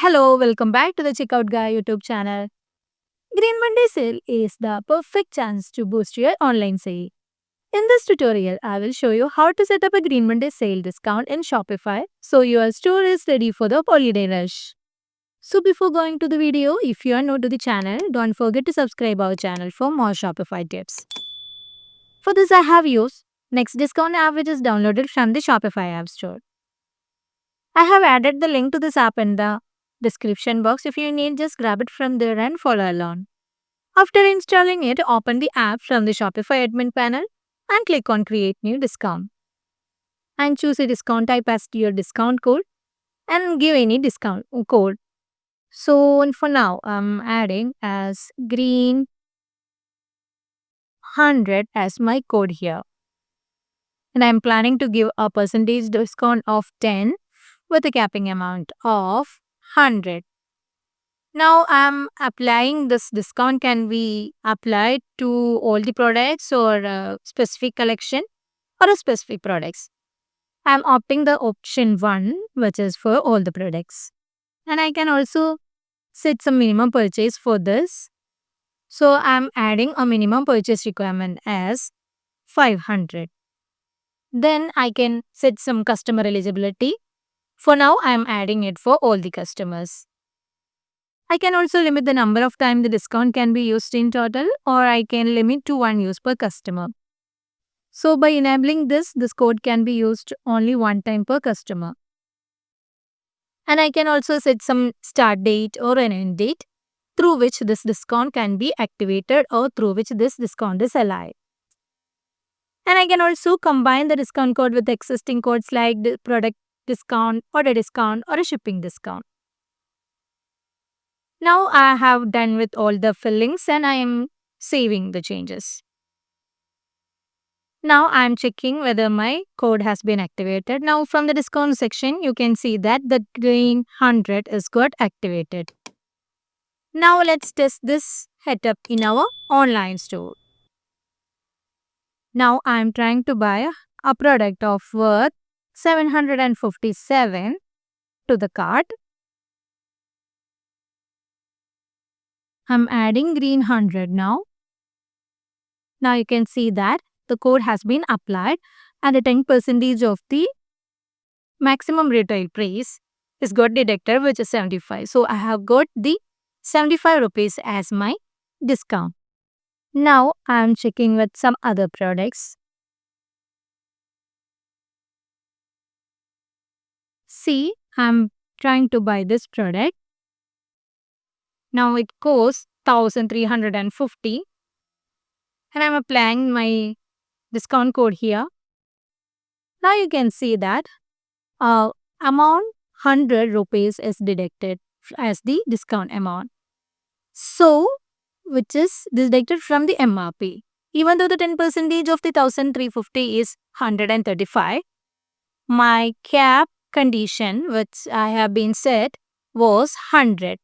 Hello, welcome back to the Checkout Guy YouTube channel. Green Monday sale is the perfect chance to boost your online sale. In this tutorial, I will show you how to set up a Green Monday sale discount in Shopify so your store is ready for the holiday rush. So before going to the video, if you are new to the channel, don't forget to subscribe our channel for more Shopify tips. For this, I have used Next Discount app which is downloaded from the Shopify App Store. I have added the link to this app in the description box. If you need, just grab it from there and follow along. After installing it, open the app from the Shopify admin panel and click on Create New Discount. And choose a discount type as your discount code and give any discount code. So for now, I'm adding as green 100 as my code here. And I'm planning to give a percentage discount of 10 with a capping amount of 100. Now I'm applying this discount can be applied to all the products or a specific collection or a specific products. I'm opting the option 1 which is for all the products. And I can also set some minimum purchase for this. So I'm adding a minimum purchase requirement as 500. Then I can set some customer eligibility. For now I'm adding it for all the customers. I can also limit the number of times the discount can be used in total, or I can limit to one use per customer. So by enabling this code can be used only one time per customer. And I can also set some start date or an end date through which this discount can be activated or through which this discount is alive. And I can also combine the discount code with existing codes like the product discount or a discount or a shipping discount. Now I have done with all the fillings and I am saving the changes. Now I am checking whether my code has been activated. Now from the discount section, you can see that the green 100 is got activated. Now let's test this setup in our online store. Now I am trying to buy a product of worth 757 to the cart. I'm adding green 100 now. Now you can see that the code has been applied and the 10% of the maximum retail price is got deducted which is 75. So I have got the 75 rupees as my discount. Now I am checking with some other products. See, I am trying to buy this product. Now it costs 1350 and I am applying my discount code here. Now you can see that amount 100 rupees is deducted as the discount amount. So, which is deducted from the MRP. Even though the 10% of the 1350 is 135, my cap condition which I have been set was 100.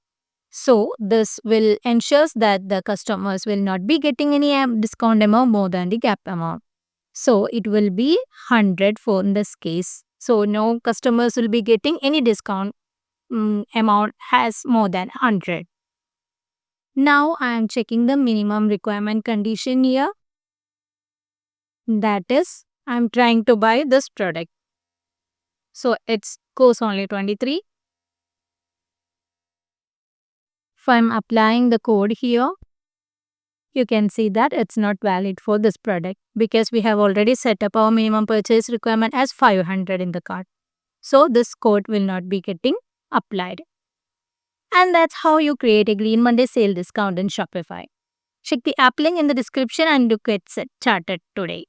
So, this will ensures that the customers will not be getting any discount amount more than the cap amount. So, it will be 100 for in this case. So, no customers will be getting any discount amount has more than 100. Now, I am checking the minimum requirement condition here. That is, I am trying to buy this product. So, it goes only 23. If I am applying the code here, you can see that it's not valid for this product because we have already set up our minimum purchase requirement as 500 in the cart. So this code will not be getting applied. And that's how you create a Green Monday sale discount in Shopify. Check the app link in the description and you get started today.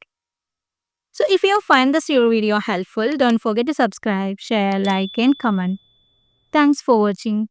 So if you find this video helpful, don't forget to subscribe, share, like and comment. Thanks for watching.